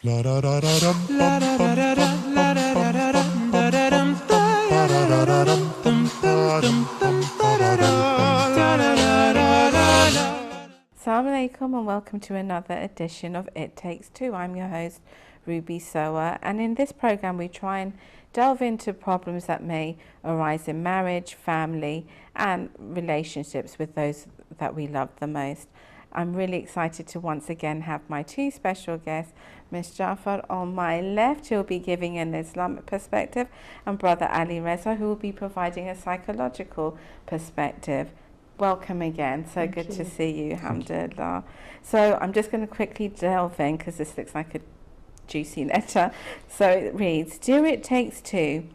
Assalamu alaikum and welcome to another edition of It Takes Two. I'm your host Ruby Soa, and in this program we try and delve into problems that may arise in marriage, family and relationships with those that we love the most. I'm really excited to once again have my two special guests, Ms. Jafar on my left, who will be giving an Islamic perspective, and Brother Ali Reza, who will be providing a psychological perspective. Welcome again. So good to see you, alhamdulillah. So I'm just going to quickly delve in because this looks like a juicy letter. So it reads, Dear It Takes Two,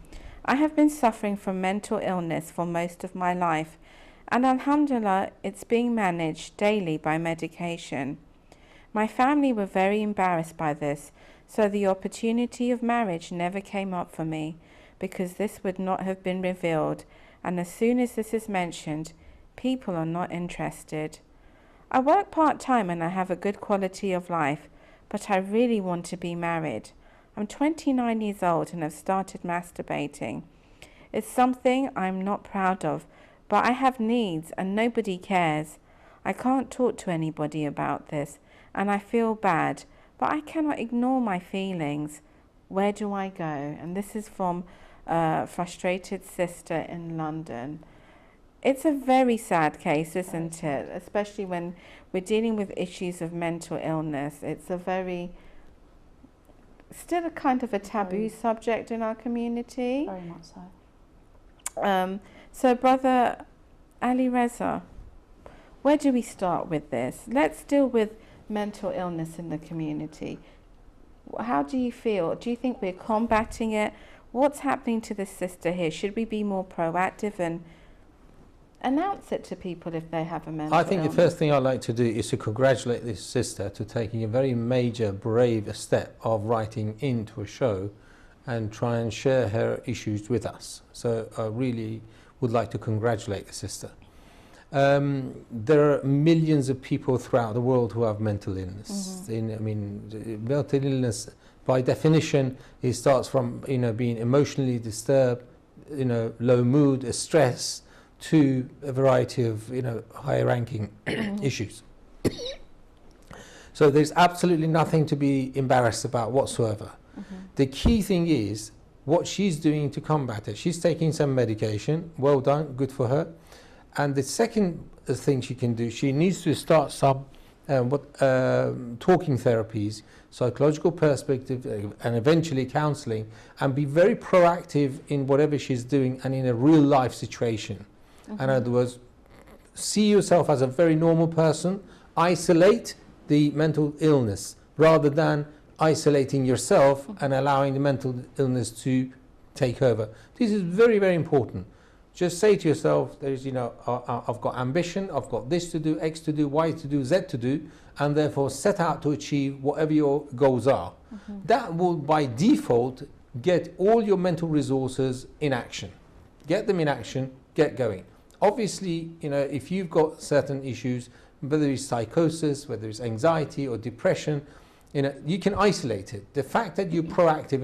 I have been suffering from mental illness for most of my life, and alhamdulillah, it's being managed daily by medication. My family were very embarrassed by this, so the opportunity of marriage never came up for me because this would not have been revealed, and as soon as this is mentioned, people are not interested. I work part-time and I have a good quality of life, but I really want to be married. I'm 29 years old and have started masturbating. It's something I'm not proud of, but I have needs and nobody cares. I can't talk to anybody about this and I feel bad, but I cannot ignore my feelings. Where do I go? And this is from a frustrated sister in London. It's a very sad case, isn't it? Especially when we're dealing with issues of mental illness. It's still a kind of a taboo subject in our community. Very much so. So Brother Ali Reza, where do we start with this? Let's deal with mental illness in the community. How do you feel? Do you think we're combating it? What's happening to this sister here? Should we be more proactive and announce it to people if they have a mental illness? I think the first thing I'd like to do is to congratulate this sister to taking a very major, brave step of writing into a show and try and share her issues with us. So I really would like to congratulate the sister. There are millions of people throughout the world who have mental illness. Mental illness, by definition, it starts from being emotionally disturbed, low mood, stress, to a variety of higher ranking issues. So there's absolutely nothing to be embarrassed about whatsoever. The key thing is what she's doing to combat it. She's taking some medication, well done, good for her. And the second thing she can do, she needs to start some talking therapies, psychological perspective, and eventually counseling, and be very proactive in whatever she's doing and in a real life situation. In other words, see yourself as a very normal person, isolate the mental illness rather than isolating yourself and allowing the mental illness to take over. This is very, very important. Just say to yourself, there is, I've got ambition, I've got this to do, X to do, Y to do, Z to do, and therefore set out to achieve whatever your goals are. That will by default get all your mental resources in action. Get them in action, get going. Obviously, if you've got certain issues, whether it's psychosis, whether it's anxiety or depression, you can isolate it. The fact that you're proactive,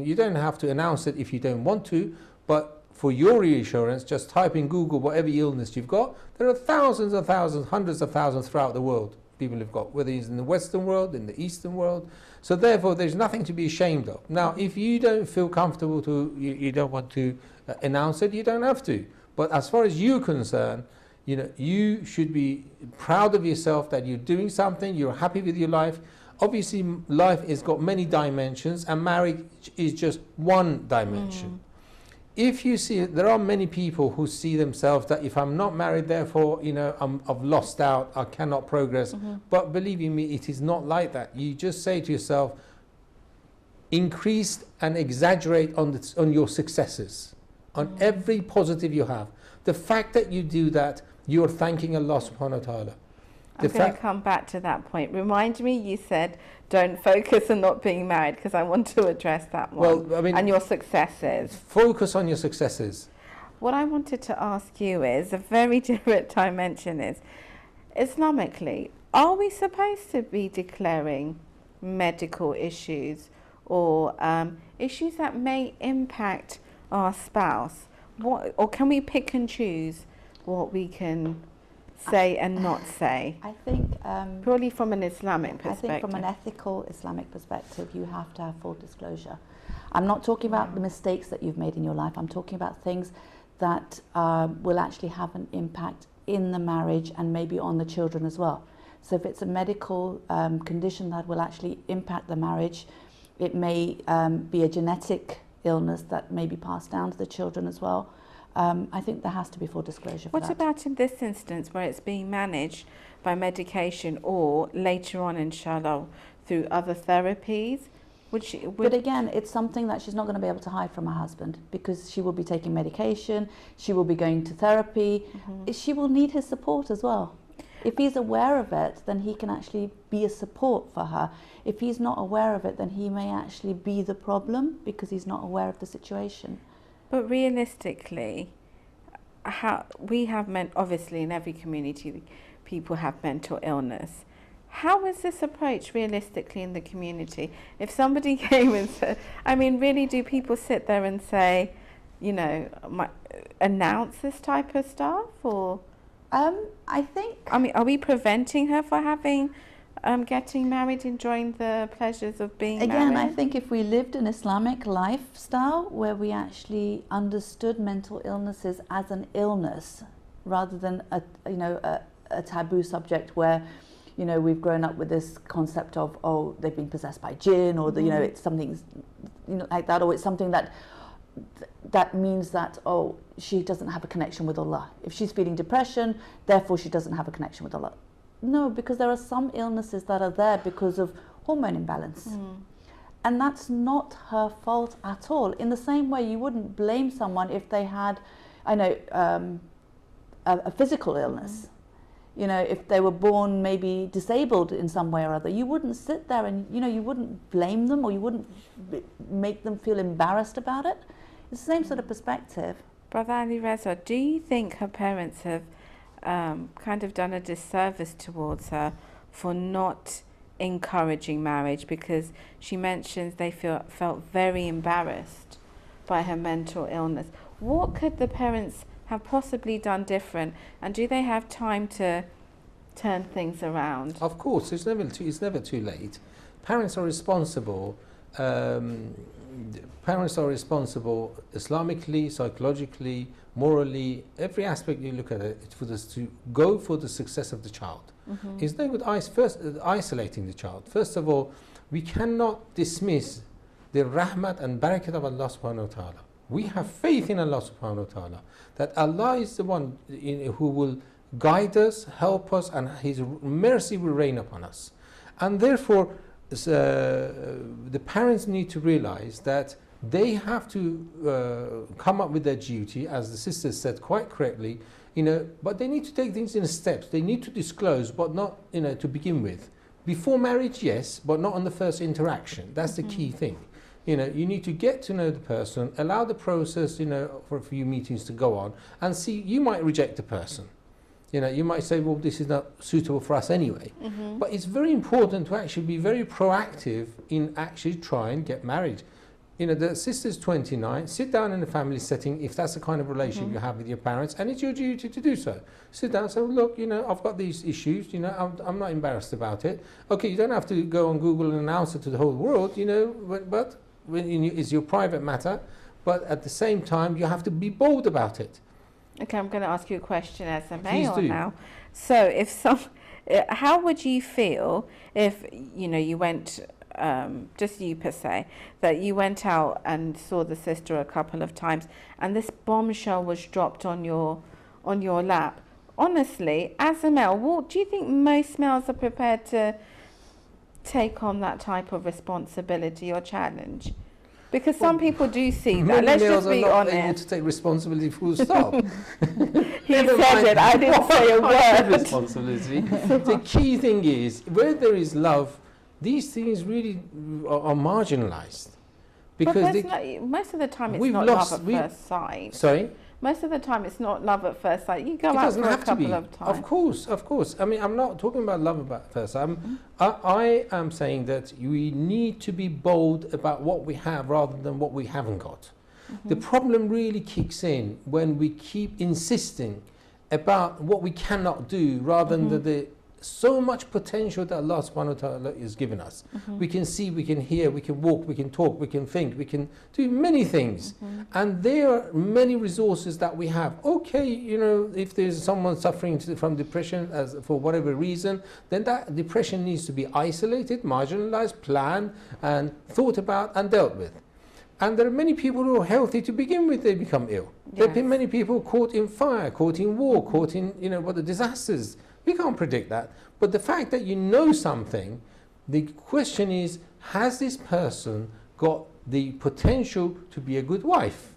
you don't have to announce it if you don't want to, but for your reassurance, just type in Google whatever illness you've got. There are thousands and thousands, hundreds of thousands throughout the world people have got, whether it's in the Western world, in the Eastern world. So therefore, there's nothing to be ashamed of. Now, if you don't feel comfortable you don't want to announce it, you don't have to. But as far as you're concerned, you should be proud of yourself that you're doing something, you're happy with your life. Obviously, life has got many dimensions, and marriage is just one dimension. If you see, there are many people who see themselves that if I'm not married, therefore, I've lost out, I cannot progress. But believe you me, it is not like that. You just say to yourself, increase and exaggerate on your successes, on every positive you have. The fact that you do that, you're thanking Allah subhanahu wa ta'ala. I'm going to come back to that point. Remind me, you said don't focus on not being married, because I want to address that one. Well, and your successes. Focus on your successes. What I wanted to ask you is, a very different dimension is, Islamically, are we supposed to be declaring medical issues or issues that may impact our spouse? Or can we pick and choose what we can say and not say? I think purely from an Islamic perspective. I think from an ethical Islamic perspective, you have to have full disclosure. I'm not talking about the mistakes that you've made in your life. I'm talking about things that will actually have an impact in the marriage and maybe on the children as well. So if it's a medical condition that will actually impact the marriage, it may be a genetic illness that may be passed down to the children as well. I think there has to be full disclosure for that. What about in this instance where it's being managed by medication or later on, inshallah, through other therapies? But again, it's something that she's not going to be able to hide from her husband, because she will be taking medication, she will be going to therapy, she will need his support as well. If he's aware of it, then he can actually be a support for her. If he's not aware of it, then he may actually be the problem because he's not aware of the situation. But realistically, we have obviously in every community, people have mental illness. How is this approached realistically in the community? If somebody came and said, I mean, really, do people sit there and say, you know, announce this type of stuff? Or I think... I mean, are we preventing her from getting married, enjoying the pleasures of being married? Again, I think if we lived an Islamic lifestyle where we actually understood mental illnesses as an illness rather than a taboo subject where, you know, we've grown up with this concept of, oh, they've been possessed by jinn, or you know, it's something, you know, like that, or it's something that means that, oh, she doesn't have a connection with Allah. If she's feeling depression, therefore she doesn't have a connection with Allah. No, because there are some illnesses that are there because of hormone imbalance. And that's not her fault at all. In the same way, you wouldn't blame someone if they had, a physical illness. You know, if they were born maybe disabled in some way or other, you wouldn't sit there and, you know, you wouldn't blame them or you wouldn't make them feel embarrassed about it. It's the same sort of perspective. Brother Ali Reza, do you think her parents have kind of done a disservice towards her for not encouraging marriage? Because she mentions they felt very embarrassed by her mental illness. What could the parents have possibly done different, and do they have time to turn things around? Of course, it's never too late. Parents are responsible. Parents are responsible Islamically, psychologically, morally, every aspect you look at it, for this to go for the success of the child. It's no good isolating the child. First of all, we cannot dismiss the rahmat and barakat of Allah subhanahu wa ta'ala. We have faith in Allah subhanahu wa ta'ala, that Allah is the one who will guide us, help us, and His mercy will reign upon us. And therefore, the parents need to realize that they have to come up with their duty, as the sister said quite correctly, you know, but they need to take things in steps. They need to disclose, but not, you know, to begin with. Before marriage, yes, but not on the first interaction. That's the key thing. You know, you need to get to know the person, allow the process, you know, for a few meetings to go on, and see, you might reject the person. You know, you might say, well, this is not suitable for us anyway. But it's very important to actually be very proactive in actually trying to get married. You know, the sister's 29, sit down in a family setting, if that's the kind of relationship you have with your parents, and it's your duty to do so. Sit down and say, well, look, you know, I've got these issues, you know, I'm not embarrassed about it. Okay, you don't have to go on Google and announce it to the whole world, you know, but it's your private matter, but at the same time, you have to be bold about it. Okay, I'm going to ask you a question as a male now. So, how would you feel if, you know, you went, just you per se, that you went out and saw the sister a couple of times, and this bombshell was dropped on your lap? Honestly, as a male, do you think most males are prepared to take on that type of responsibility or challenge? Because some people do see that. Let's just be honest. Able to take responsibility, full stop. He said it. I didn't say a word. Responsibility. The key thing is, where there is love, these things really are marginalised. Because but most of the time, it's not love at first sight. Sorry. most of the time it's not love at first sight. You go It out doesn't for a have to be. couple of times. Of course. I mean, I'm not talking about love at first sight. I am saying that we need to be bold about what we have rather than what we haven't got. The problem really kicks in when we keep insisting about what we cannot do rather than the so much potential that Allah subhanahu wa ta'ala is given us. We can see, we can hear, we can walk, we can talk, we can think, we can do many things. And there are many resources that we have. Okay, you know, if there's someone suffering from depression for whatever reason, then that depression needs to be isolated, marginalized, planned, and thought about and dealt with. And there are many people who are healthy to begin with, they become ill. There have been many people caught in fire, caught in war, caught in, you know, what the disasters. We can't predict that. But the fact that you know something, the question is, has this person got the potential to be a good wife?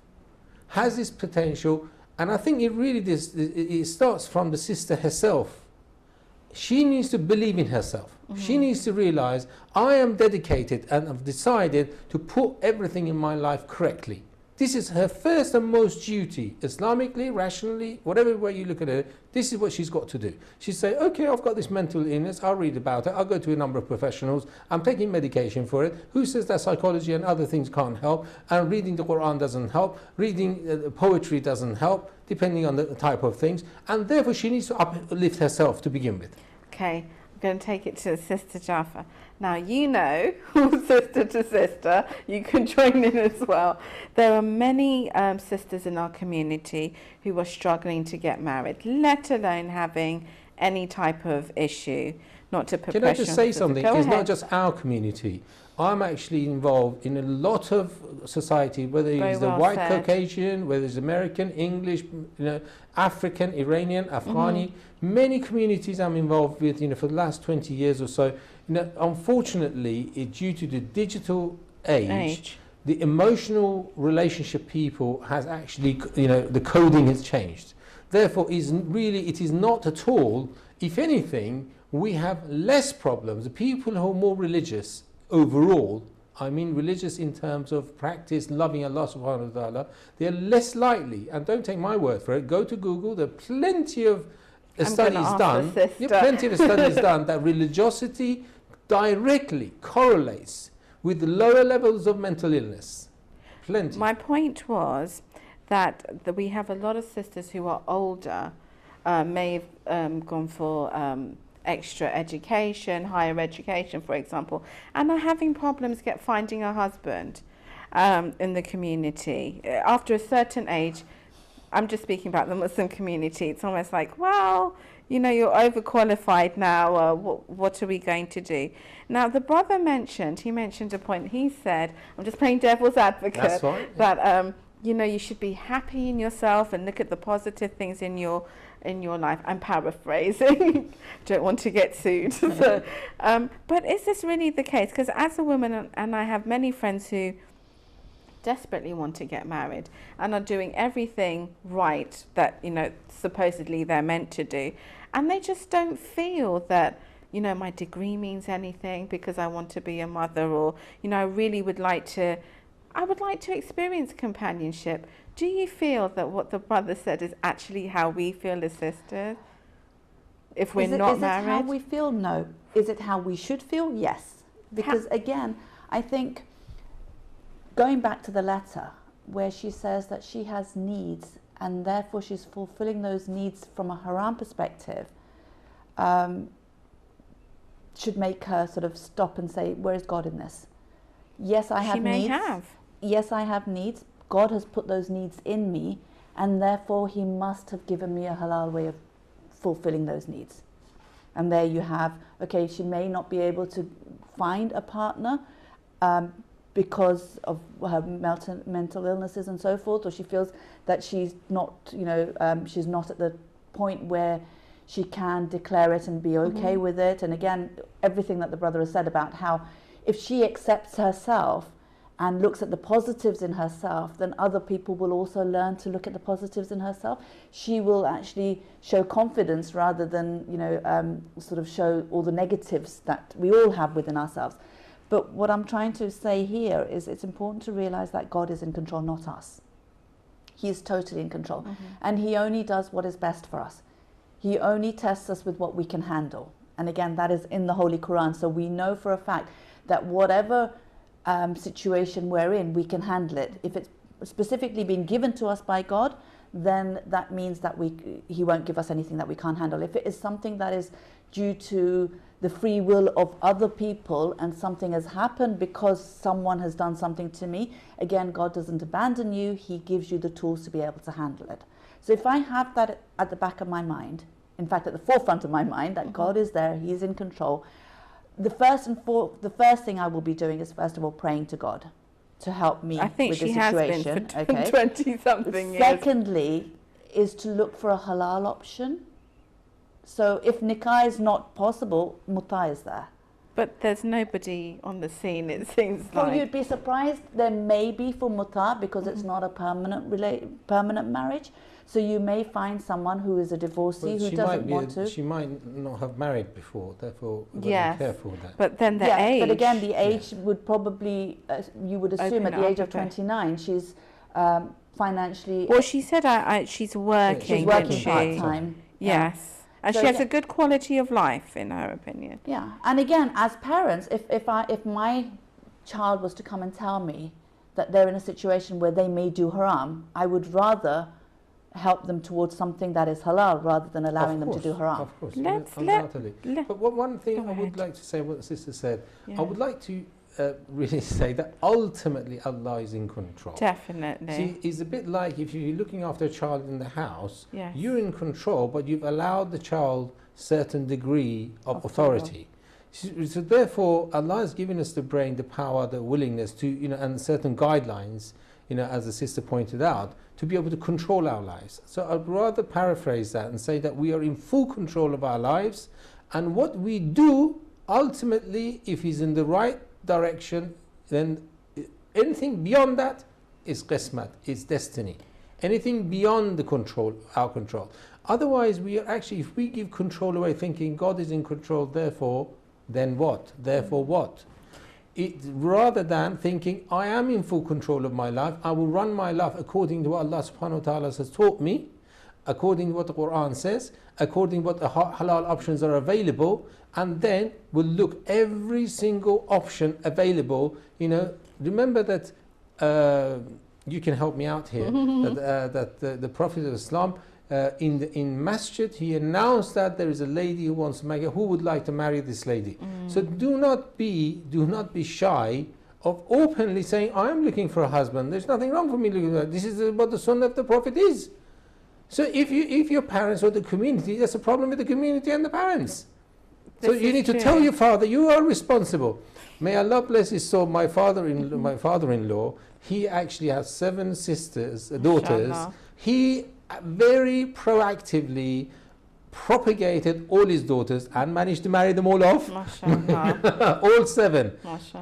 Has this potential? And I think it starts from the sister herself. She needs to believe in herself. She needs to realize, I am dedicated and have decided to put everything in my life correctly. This is her first and most duty, Islamically, rationally, whatever way you look at it, this is what she's got to do. She say, okay, I've got this mental illness, I'll read about it, I'll go to a number of professionals, I'm taking medication for it. Who says that psychology and other things can't help? And reading the Quran doesn't help, reading poetry doesn't help, depending on the type of things. And therefore she needs to uplift herself to begin with. Okay, I'm going to take it to Sister Jaffa. Now, you know, sister to sister, you can join in as well. There are many sisters in our community who are struggling to get married, let alone having any type of issue. Not to put Can pressure I just say something? Go It's ahead. not just our community. I'm actually involved in a lot of society, whether it's the white Caucasian, whether it's American, English, you know, African, Iranian, Afghani. Many communities I'm involved with, you know, for the last 20 years or so. You know, unfortunately, due to the digital age, the emotional relationship people has actually, you know, the coding has changed. Therefore, it is not at all. If anything, we have less problems. The people who are more religious overall, I mean religious in terms of practice, loving Allah subhanahu wa ta'ala, they're less likely, and don't take my word for it, go to Google, there are plenty of studies done, that religiosity directly correlates with lower levels of mental illness. Plenty. My point was that we have a lot of sisters who are older, may have gone for extra education, higher education, for example, and are having problems finding a husband in the community. After a certain age, I'm just speaking about the Muslim community, it's almost like, well, you know, you're overqualified now, what are we going to do? Now, the brother mentioned a point, he said, I'm just playing devil's advocate, that's right, that, you know, you should be happy in yourself and look at the positive things in your life. I'm paraphrasing, don't want to get sued. So, but is this really the case? Because as a woman, and I have many friends who desperately want to get married and are doing everything right that, you know, supposedly they're meant to do, and they just don't feel that, you know, my degree means anything because I want to be a mother, or, you know, I would like to experience companionship. Do you feel that what the brother said is actually how we feel as sisters if we're not married? Is it how we feel? No. Is it how we should feel? Yes. Because again, I think going back to the letter where she says that she has needs and therefore she's fulfilling those needs from a haram perspective, should make her sort of stop and say, where is God in this? Yes, I have needs. Yes, I have needs. God has put those needs in me, and therefore he must have given me a halal way of fulfilling those needs. And there you have, okay, she may not be able to find a partner because of her mental illnesses and so forth, or she feels that she's not, you know, she's not at the point where she can declare it and be okay with it. And again, everything that the brother has said about how if she accepts herself and looks at the positives in herself, then other people will also learn to look at the positives in herself. She will actually show confidence rather than, you know, sort of show all the negatives that we all have within ourselves. But what I'm trying to say here is it's important to realize that God is in control, not us. He is totally in control. And he only does what is best for us. He only tests us with what we can handle. And again, that is in the Holy Quran. So we know for a fact that whatever situation we're in, we can handle it. If it's specifically been given to us by God, then that means that he won't give us anything that we can't handle. If it is something that is due to the free will of other people and something has happened because someone has done something to me, again, God doesn't abandon you. He gives you the tools to be able to handle it. So if I have that at the back of my mind, in fact at the forefront of my mind, that God is there, he is in control, the first thing I will be doing is first of all praying to God to help me with the situation. I think she has been for 20-something years. Secondly, is to look for a halal option. So if nikah is not possible, muta is there. But there's nobody on the scene, it seems Well, like. you'd be surprised. There may be for muta because it's not a permanent marriage. So you may find someone who is a divorcee who doesn't want to. She might not have married before, therefore we've got to be careful with that. But then the age. But again, the age would probably, you would assume at the age of 29, she's financially... Well, she said she's working. She's working part-time. Yes. And so she has a good quality of life, in her opinion. Yeah. And again, as parents, if my child was to come and tell me that they're in a situation where they may do haram, I would rather help them towards something that is halal rather than allowing them to do haram. Of course, undoubtedly. But one thing I would like to say, what the sister said, I would like to really say that ultimately Allah is in control. Definitely. See, it's a bit like if you're looking after a child in the house, you're in control, but you've allowed the child certain degree of authority. So therefore, Allah has given us the brain, the power, the willingness to, and certain guidelines, as the sister pointed out, to be able to control our lives. So I'd rather paraphrase that and say that we are in full control of our lives, and what we do, ultimately, if it's in the right direction, then anything beyond that is qismat, is destiny. Anything beyond the control, our control. Otherwise, we are actually, if we give control away thinking God is in control, therefore, then what? Therefore what? Rather than thinking, I am in full control of my life, I will run my life according to what Allah subhanahu wa ta'ala has taught me, according to what the Quran says, according to what the halal options are available, and then we'll look every single option available. Remember that, you can help me out here, that the Prophet of Islam, in masjid, he announced that there is a lady who wants to marry, who would like to marry this lady. So do not be shy of openly saying, I am looking for a husband. There's nothing wrong for me looking for that. This is what the sunnah of the Prophet is. So if your parents or the community, that's a problem with the community and the parents. So you need to tell your father, you are responsible. May Allah bless his soul. My father-in-law, he actually has 7 daughters. He very proactively propagated all his daughters and managed to marry them all off. All 7.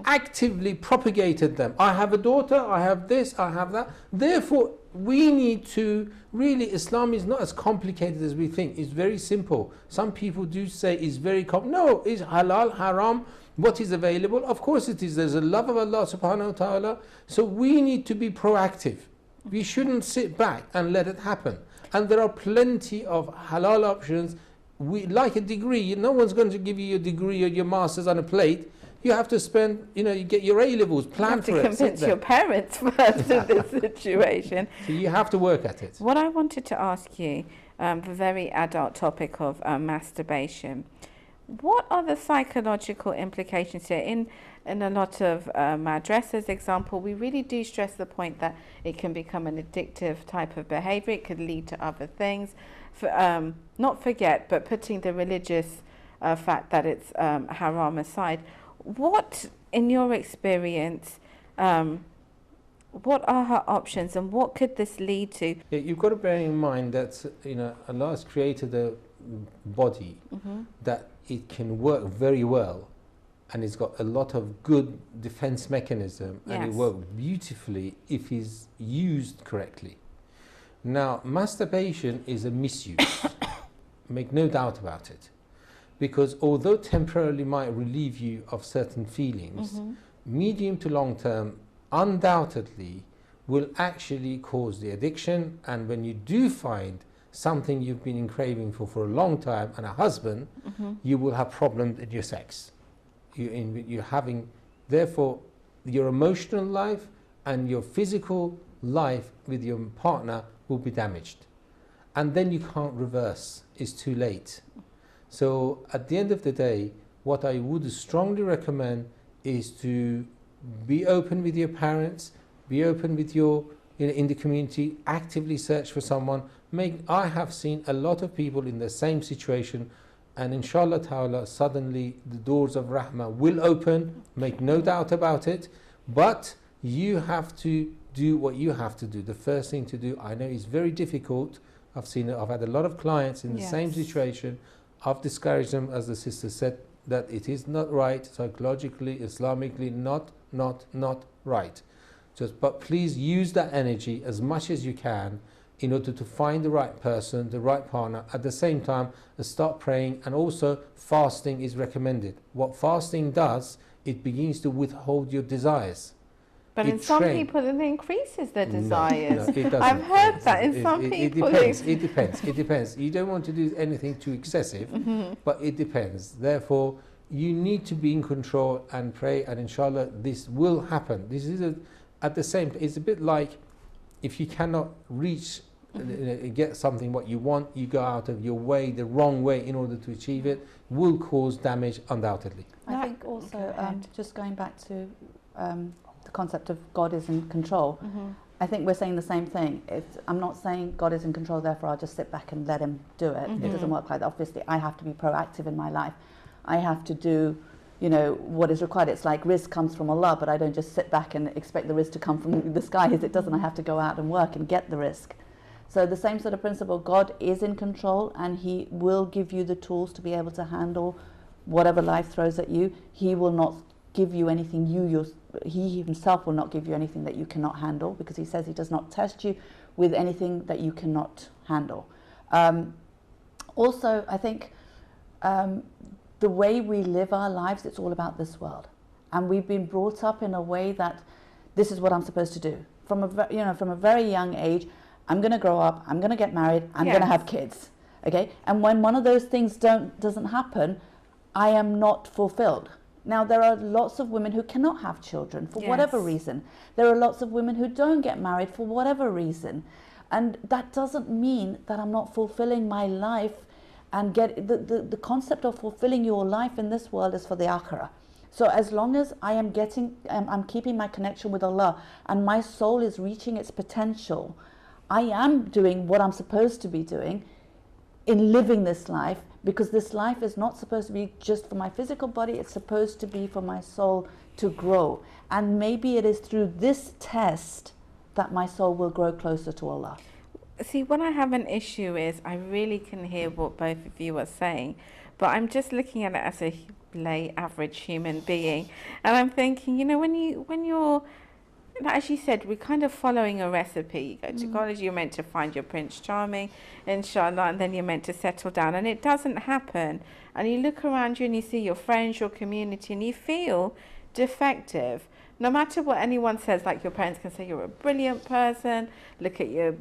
Actively propagated them. I have a daughter, I have this, I have that. Therefore, we need to really, Islam is not as complicated as we think. It's very simple. Some people do say it's very no, it's halal, haram, what is available. Of course it is. There's a love of Allah subhanahu wa ta'ala. So we need to be proactive. We shouldn't sit back and let it happen. And there are plenty of halal options. Like a degree, no one's going to give you your degree or your master's on a plate. You have to spend, you get your A-levels, plan for it. You have to convince your parents first in this situation. So you have to work at it. What I wanted to ask you, the very adult topic of masturbation, what are the psychological implications here? In a lot of madrasas, example, we really do stress the point that it can become an addictive type of behavior. It could lead to other things. Not forget, but putting the religious fact that it's haram aside, what, in your experience, what are her options and what could this lead to? Yeah, you've got to bear in mind that Allah has created a body that it can work very well, and it's got a lot of good defense mechanism, and it works beautifully if it's used correctly. Now, masturbation is a misuse, make no doubt about it, because although temporarily might relieve you of certain feelings, medium to long term undoubtedly will actually cause the addiction. And when you do find something you've been craving for a long time and a husband, you will have problems in your sex. You're having, therefore, your emotional life and your physical life with your partner will be damaged. And then you can't reverse. It's too late. So at the end of the day, what I would strongly recommend is to be open with your parents, be open with your, in the community, actively search for someone. I have seen a lot of people in the same situation, and inshallah ta'ala, suddenly the doors of rahmah will open, make no doubt about it, but you have to do what you have to do. The first thing to do, I know it's very difficult. I've seen it, I've had a lot of clients in the same situation. I've discouraged them, as the sister said, that it is not right, psychologically, Islamically, not right. But please use that energy as much as you can in order to find the right person, the right partner. At the same time, start praying, and also fasting is recommended. What fasting does, it begins to withhold your desires. But in some people, it increases their desires. No, it doesn't. I've heard that in some people. It depends. You don't want to do anything too excessive, but it depends. Therefore, you need to be in control and pray, and inshallah, this will happen. This is at the same time, it's a bit like if you cannot reach, get something what you want, you go out of your way, the wrong way, in order to achieve it, will cause damage undoubtedly. I think also, just going back to the concept of God is in control, I think we're saying the same thing. I'm not saying God is in control, therefore I'll just sit back and let him do it. It doesn't work like that. Obviously, I have to be proactive in my life. I have to do, what is required. It's like rizq comes from Allah, but I don't just sit back and expect the rizq to come from the skies. It doesn't. I have to go out and work and get the rizq. So the same sort of principle, God is in control, and he will give you the tools to be able to handle whatever life throws at you. He will not give you anything he himself will not give you anything that you cannot handle, because he says he does not test you with anything that you cannot handle. Also, I think the way we live our lives, it's all about this world, and we've been brought up in a way that this is what I'm supposed to do from a very young age. I'm going to grow up, I'm going to get married, I'm going to have kids, okay? And when one of those things doesn't happen, I am not fulfilled. Now, there are lots of women who cannot have children for whatever reason. There are lots of women who don't get married for whatever reason. And that doesn't mean that I'm not fulfilling my life, and the concept of fulfilling your life in this world is for the akhirah. So as long as I am I'm keeping my connection with Allah, and my soul is reaching its potential, I am doing what I'm supposed to be doing in living this life, because this life is not supposed to be just for my physical body, it's supposed to be for my soul to grow. And maybe it is through this test that my soul will grow closer to Allah. See, what I have an issue is, I really can hear what both of you are saying, but I'm just looking at it as a lay average human being, and I'm thinking, when you're, as you said, we're kind of following a recipe. You go to college, you're meant to find your Prince Charming, inshallah, and then you're meant to settle down, and it doesn't happen. And you look around you and you see your friends, your community, and you feel defective. No matter what anyone says, like your parents can say you're a brilliant person, look at your,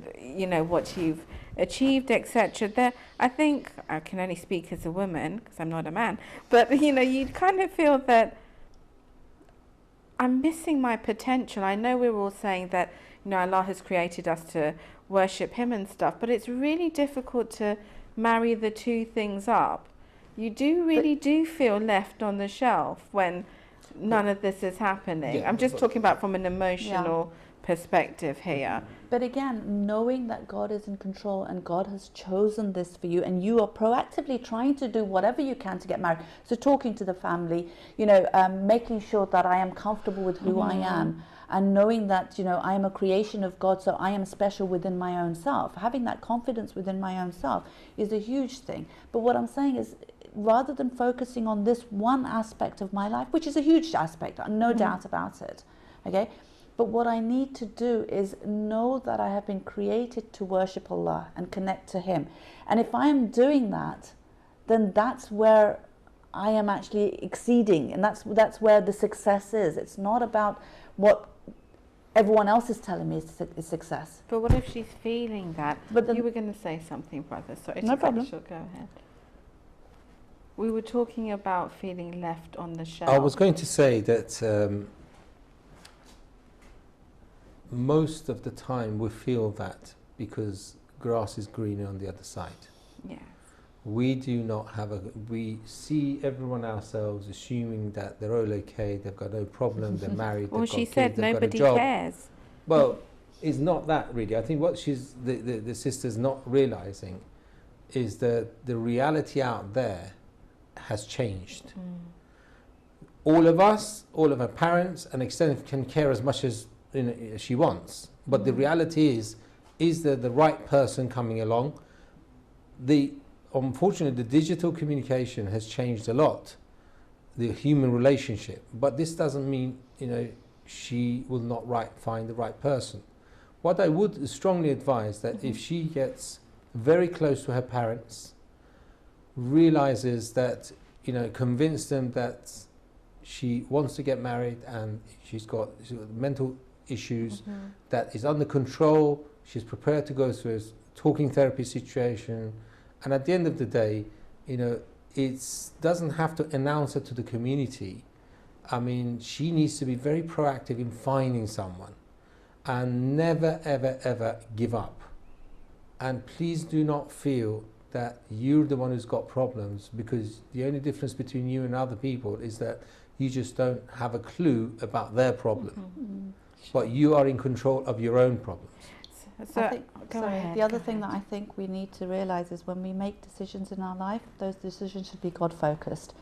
what you've achieved, etc. I think, I can only speak as a woman because I'm not a man, but you kind of feel that I'm missing my potential. I know we're all saying that, Allah has created us to worship him and stuff, but it's really difficult to marry the two things up. You do feel left on the shelf when none of this is happening. I'm just talking about from an emotional perspective here. But again, knowing that God is in control and God has chosen this for you, and you are proactively trying to do whatever you can to get married. So talking to the family, making sure that I am comfortable with who I am, and knowing that, I am a creation of God, so I am special within my own self. Having that confidence within my own self is a huge thing. But what I'm saying is, rather than focusing on this one aspect of my life, which is a huge aspect, no doubt about it, okay? But what I need to do is know that I have been created to worship Allah and connect to him. And if I am doing that, then that's where I am actually exceeding, and that's where the success is. It's not about what everyone else is telling me it's success. But what if she's feeling that? But then, You were going to say something, brother. Sorry. No problem. Go ahead. We were talking about feeling left on the shelf. I was going to say that most of the time we feel that because grass is greener on the other side. Yeah. We do not have we see everyone ourselves assuming that they're all okay, they've got no problem, they're married, Well, they've she got said kids, they've got a nobody job. cares. Well, it's not that really. I think what the sister's not realizing is that the reality out there has changed. All of us, all of her parents, and extended can care as much as she wants. But the reality is there the right person coming along? Unfortunately, the digital communication has changed a lot, the human relationship. But this doesn't mean, she will not find the right person. What I would strongly advise that if she gets very close to her parents, realizes that, convince them that she wants to get married and she's got mental issues, that is under control, she's prepared to go through a talking therapy situation, and at the end of the day, it doesn't have to announce it to the community. I mean, she needs to be very proactive in finding someone and never, ever, ever give up. And please do not feel that you're the one who's got problems, because the only difference between you and other people is that you just don't have a clue about their problem. But you are in control of your own problems. So, the other thing that I think we need to realize is when we make decisions in our life, those decisions should be God-focused.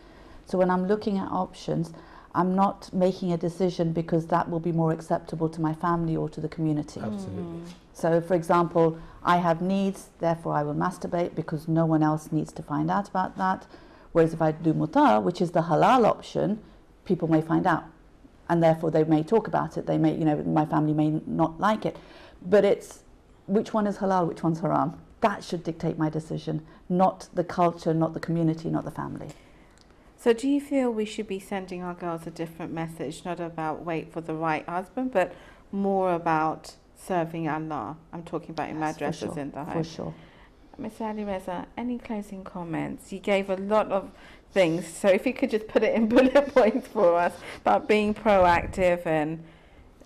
So when I'm looking at options, I'm not making a decision because that will be more acceptable to my family or to the community. Absolutely. So, for example, I have needs, therefore I will masturbate because no one else needs to find out about that. Whereas if I do mutar, which is the halal option, people may find out. And therefore they may talk about it. They may, my family may not like it. But it's which one is halal, which one's haram. That should dictate my decision, not the culture, not the community, not the family. So do you feel we should be sending our girls a different message, not about wait for the right husband, but more about serving Allah? I'm talking about in madrasas in the home. For sure. Ms. Ali Reza, any closing comments? You gave a lot of things, so if you could just put it in bullet points for us about being proactive and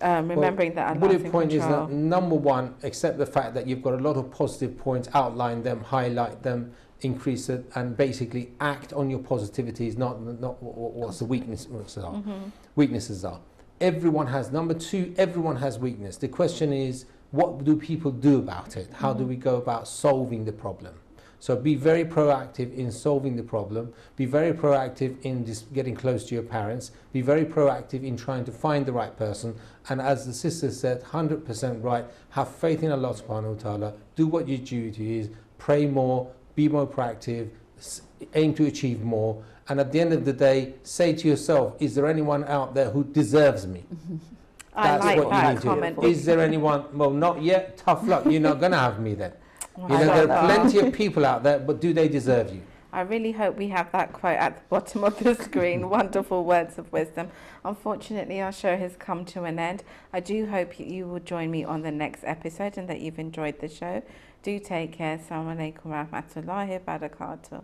remembering that Allah's in bullet point control. is that number one, accept the fact that you've got a lot of positive points, outline them, highlight them, increase it, and basically act on your positivities, not what's the weaknesses are. Everyone has, number two, everyone has weakness. The question is, what do people do about it? How do we go about solving the problem? So be very proactive in solving the problem. Be very proactive in just getting close to your parents. Be very proactive in trying to find the right person. And as the sister said, 100% right, have faith in Allah subhanahu wa ta'ala. Do what your duty is. Pray more. Be more proactive. Aim to achieve more. And at the end of the day, say to yourself, is there anyone out there who deserves me? That's I like what that you need comment. to do. Is there anyone? Well, not yet. Tough luck. You're not going to have me then. There are plenty of people out there, but do they deserve you? I really hope we have that quote at the bottom of the screen. Wonderful words of wisdom. Unfortunately, our show has come to an end. I do hope you will join me on the next episode and that you've enjoyed the show. Do take care. Assalamu alaikum wa rahmatullahi wa barakatuh.